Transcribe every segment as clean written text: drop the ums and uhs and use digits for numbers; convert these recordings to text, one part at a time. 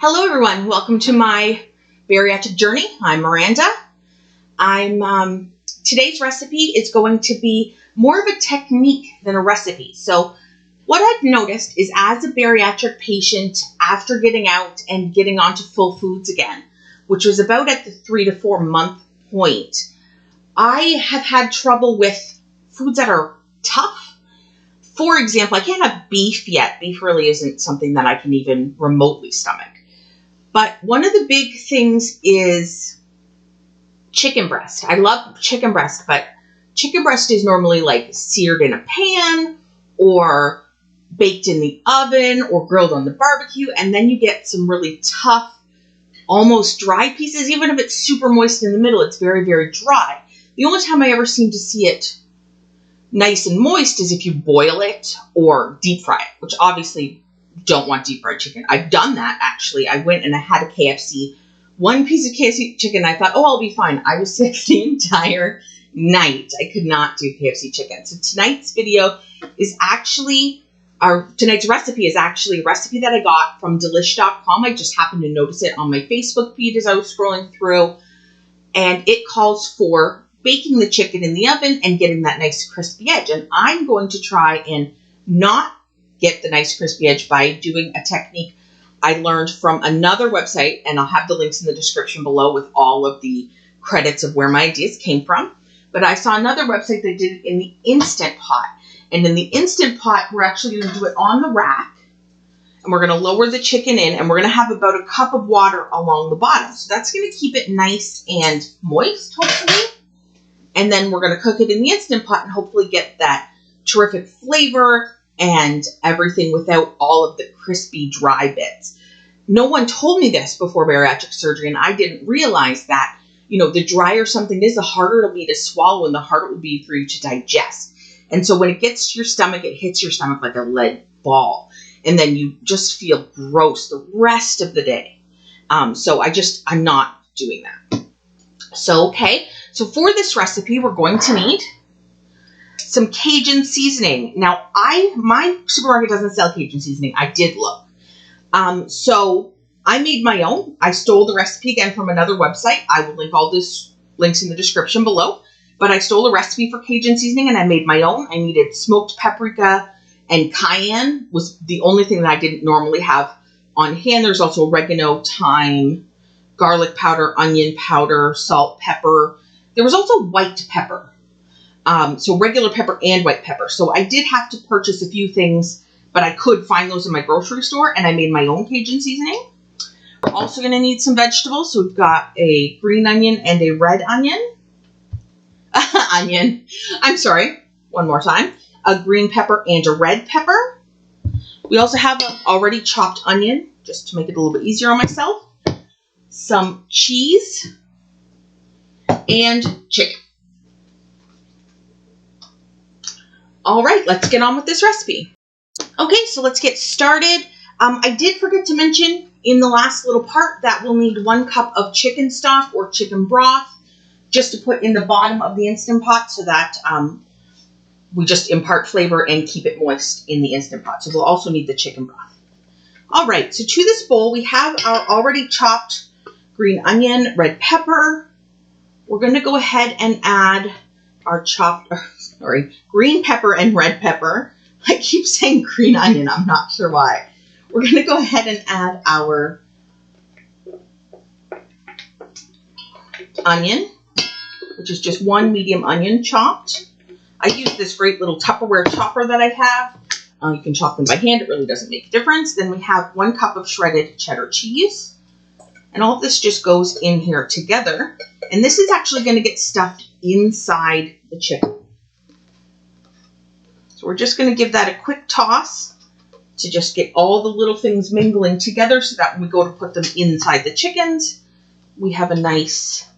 Hello everyone, welcome to my bariatric journey. I'm Miranda. Today's recipe is going to be more of a technique than a recipe. So what I've noticed is as a bariatric patient, after getting out and getting onto full foods again, which was about at the 3 to 4 month point, I have had trouble with foods that are tough. For example, I can't have beef yet. Beef really isn't something that I can even remotely stomach. But one of the big things is chicken breast. I love chicken breast, but chicken breast is normally like seared in a pan or baked in the oven or grilled on the barbecue. And then you get some really tough, almost dry pieces. Even if it's super moist in the middle, it's very, very dry. The only time I ever seem to see it nice and moist is if you boil it or deep fry it, which obviously don't want deep fried chicken. I've done that actually. I went and I had a KFC, one piece of KFC chicken. I thought, oh, I'll be fine. I was sick the entire night. I could not do KFC chicken. So tonight's video is actually, tonight's recipe is actually a recipe that I got from delish.com. I just happened to notice it on my Facebook feed as I was scrolling through. And it calls for baking the chicken in the oven and getting that nice crispy edge. And I'm going to try and not get the nice crispy edge by doing a technique I learned from another website, and I'll have the links in the description below with all of the credits of where my ideas came from. But I saw another website that did it in the Instant Pot. And in the Instant Pot, we're actually going to do it on the rack, and we're going to lower the chicken in, and we're going to have about a cup of water along the bottom. So that's going to keep it nice and moist, hopefully. And then we're going to cook it in the Instant Pot and hopefully get that terrific flavor and everything without all of the crispy, dry bits. No one told me this before bariatric surgery, and I didn't realize that, the drier something is, the harder it'll be to swallow and the harder it will be for you to digest. And so when it gets to your stomach, it hits your stomach like a lead ball. And then you just feel gross the rest of the day. So I'm not doing that. So for this recipe, we're going to need some Cajun seasoning. Now, my supermarket doesn't sell Cajun seasoning. I did look. So I made my own. I stole the recipe again from another website. I will link all this links in the description below. But I stole a recipe for Cajun seasoning and I made my own. I needed smoked paprika and cayenne was the only thing that I didn't normally have on hand. There's also oregano, thyme, garlic powder, onion powder, salt, pepper. There was also white pepper. So regular pepper and white pepper. So I did have to purchase a few things, but I could find those in my grocery store, and I made my own Cajun seasoning. We're also going to need some vegetables. So we've got a green onion and a red onion. One more time. A green pepper and a red pepper. We also have an already chopped onion, just to make it a little bit easier on myself. Some cheese and chicken. All right, let's get on with this recipe. Okay, so let's get started. I did forget to mention in the last little part that we'll need 1 cup of chicken stock or chicken broth just to put in the bottom of the Instant Pot so that we just impart flavor and keep it moist in the Instant Pot. So we'll also need the chicken broth. All right, so to this bowl, we have our already chopped green onion, red pepper. We're going to go ahead and add our green pepper and red pepper. I keep saying green onion. I'm not sure why. We're going to go ahead and add our onion, which is just 1 medium onion chopped. I use this great little Tupperware chopper that I have. You can chop them by hand. It really doesn't make a difference. Then we have 1 cup of shredded cheddar cheese. And all of this just goes in here together. And this is actually going to get stuffed inside the chicken. So we're just going to give that a quick toss to just get all the little things mingling together so that when we go to put them inside the chickens, we have a nice,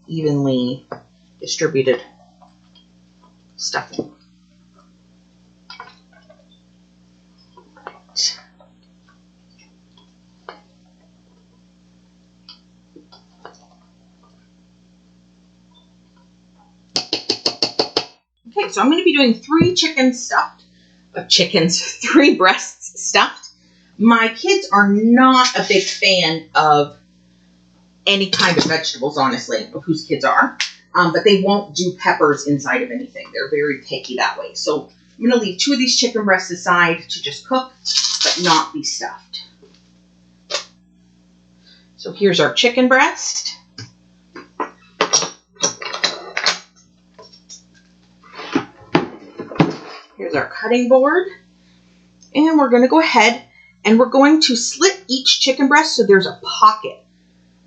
evenly distributed stuffing. Right. Okay, so I'm going to be doing 3 breasts stuffed. My kids are not a big fan of any kind of vegetables, honestly, of whose kids are. But they won't do peppers inside of anything. They're very picky that way. So I'm going to leave 2 of these chicken breasts aside to just cook, but not be stuffed. So here's our chicken breast. Here's our cutting board. And we're going to go ahead and we're going to slit each chicken breast so there's a pocket.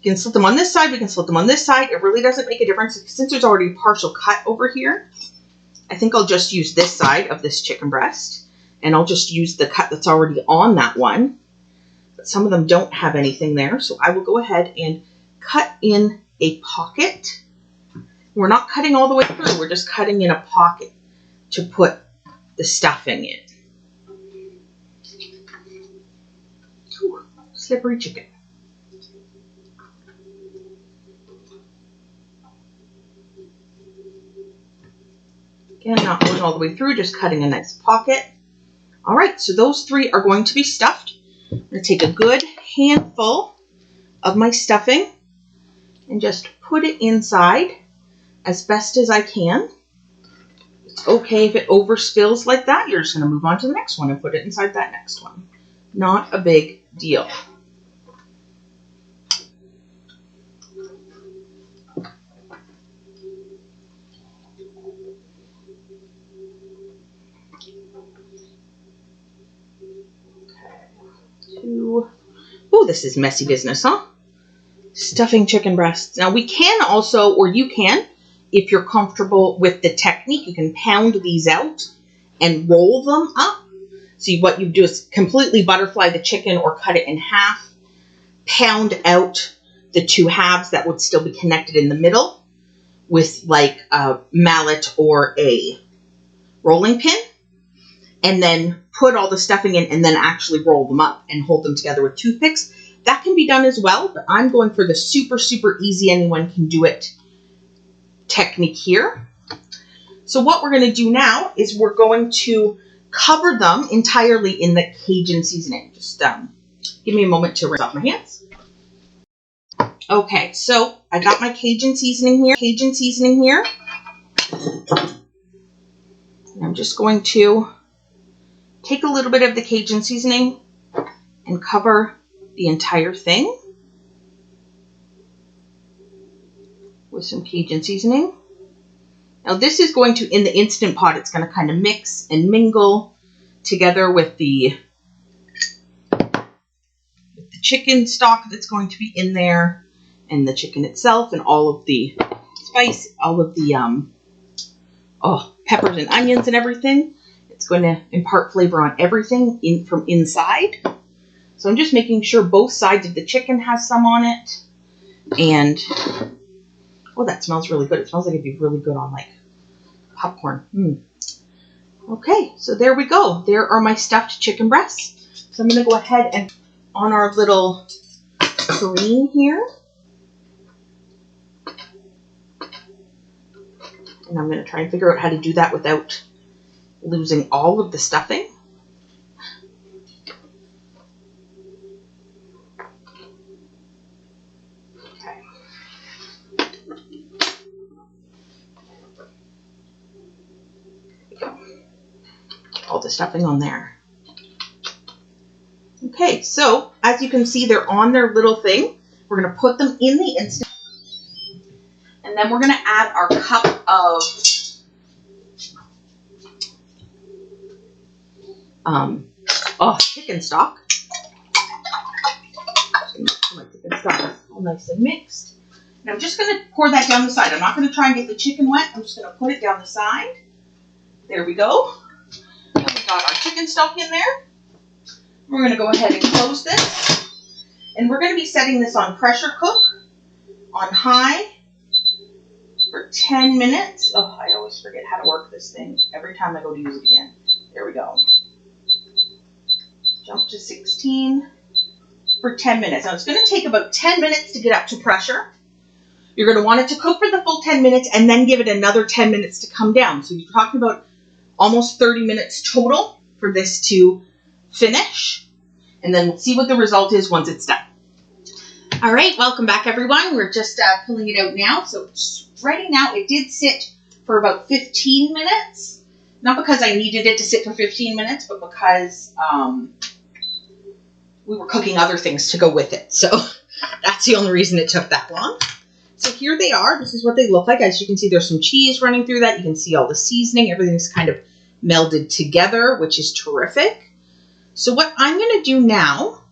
You can slit them on this side, we can slit them on this side. It really doesn't make a difference. Since there's already a partial cut over here, I think I'll just use this side of this chicken breast. And I'll just use the cut that's already on that one. But some of them don't have anything there, so I will go ahead and cut in a pocket. We're not cutting all the way through, we're just cutting in a pocket to put the stuffing in. Ooh, slippery chicken. Again, not going all the way through, just cutting a nice pocket. All right, so those 3 are going to be stuffed. I'm going to take a good handful of my stuffing and just put it inside as best as I can. It's okay if it overspills like that. You're just going to move on to the next one and put it inside that next one. Not a big deal. Oh, this is messy business, huh? Stuffing chicken breasts. Now we can also, or you can, if you're comfortable with the technique, you can pound these out and roll them up. So what you do is completely butterfly the chicken or cut it in half, pound out the 2 halves that would still be connected in the middle with like a mallet or a rolling pin. And then put all the stuffing in and then actually roll them up and hold them together with toothpicks. That can be done as well, but I'm going for the super, super easy, anyone can do it technique here. So what we're going to do now is we're going to cover them entirely in the Cajun seasoning. Just give me a moment to rinse off my hands. Okay, so I got my Cajun seasoning here. And I'm just going to take a little bit of the Cajun seasoning and cover the entire thing with some Cajun seasoning. Now this is going to, in the Instant Pot, it's going to kind of mix and mingle together with the chicken stock that's going to be in there and the chicken itself and all of the spice, all of the peppers and onions and everything. It's going to impart flavor on everything from inside. So I'm just making sure both sides of the chicken has some on it. And, oh, that smells really good. It smells like it'd be really good on, like, popcorn. Okay, so there we go. There are my stuffed chicken breasts. So I'm going to go ahead and on our little tureen here. And I'm going to try and figure out how to do that without losing all of the stuffing. Okay. There we go. All the stuffing on there. Okay, so as you can see, they're on their little thing. We're going to put them in the Instant. And then we're going to add our cup of chicken stock. My chicken stock all nice and mixed. And I'm just going to pour that down the side. I'm not going to try and get the chicken wet. I'm just going to put it down the side. There we go. And we got our chicken stock in there. We're going to go ahead and close this. And we're going to be setting this on pressure cook on high for 10 minutes. Oh, I always forget how to work this thing every time I go to use it again. There we go. Jump to 16 for 10 minutes. Now it's going to take about 10 minutes to get up to pressure. You're going to want it to cook for the full 10 minutes and then give it another 10 minutes to come down. So you're talking about almost 30 minutes total for this to finish. and then we'll see what the result is once it's done. All right, welcome back, everyone. We're just pulling it out now. So right now, it did sit for about 15 minutes. Not because I needed it to sit for 15 minutes, but because we were cooking other things to go with it. So that's the only reason it took that long. So here they are. This is what they look like. As you can see, there's some cheese running through that. You can see all the seasoning. Everything's kind of melded together, which is terrific. So what I'm going to do now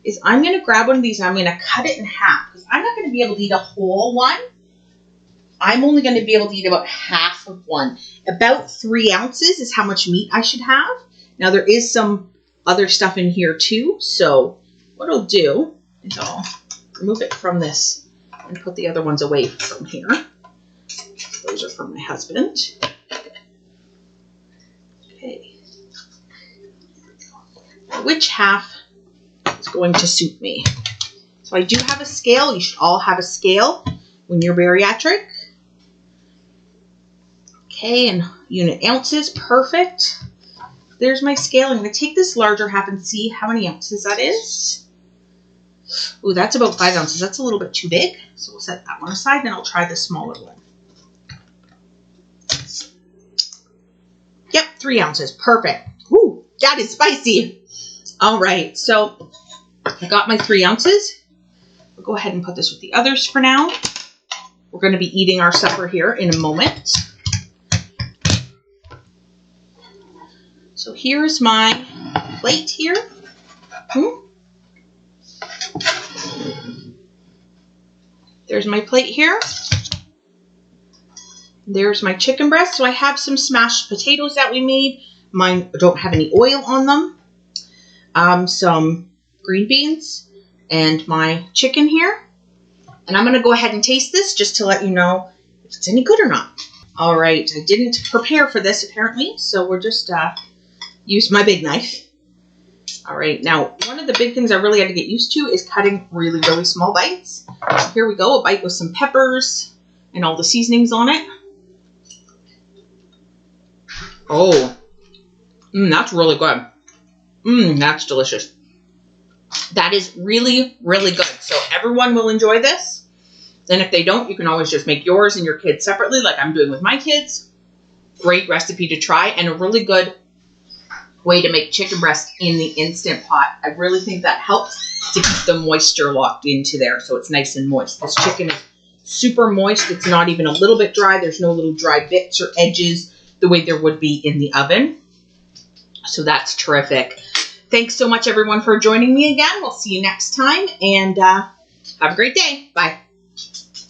is I'm going to grab one of these and I'm going to cut it in half because I'm not going to be able to eat a whole one. I'm only going to be able to eat about half of one. About 3 ounces is how much meat I should have. Now there is some other stuff in here too. So what I'll do is I'll remove it from this and put the other ones away from here. Those are from my husband. Okay. Now, which half is going to suit me? So I do have a scale. You should all have a scale when you're bariatric. Okay, and unit ounces, perfect. There's my scale. I'm going to take this larger half and see how many ounces that is. Ooh, that's about 5 ounces. That's a little bit too big. So we'll set that one aside, and I'll try the smaller one. Yep, 3 ounces. Perfect. Ooh, that is spicy. All right, so I got my 3 ounces. We'll go ahead and put this with the others for now. We're going to be eating our supper here in a moment. So here's my plate here. There's my plate here. There's my chicken breast. So I have some smashed potatoes that we made. Mine don't have any oil on them. Some green beans and my chicken here. And I'm going to go ahead and taste this just to let you know if it's any good or not. All right. I didn't prepare for this apparently. So we're just use my big knife. All right, now one of the big things I really had to get used to is cutting really, really small bites. So here we go, a bite with some peppers and all the seasonings on it. Oh, that's really good. That's delicious. That is really, really good. So everyone will enjoy this. And if they don't, you can always just make yours and your kids separately like I'm doing with my kids. Great recipe to try and a really good way to make chicken breast in the Instant Pot. I really think that helps to keep the moisture locked into there so it's nice and moist. This chicken is super moist. It's not even a little bit dry. There's no little dry bits or edges the way there would be in the oven. So that's terrific. Thanks so much, everyone, for joining me again. We'll see you next time, and have a great day. Bye.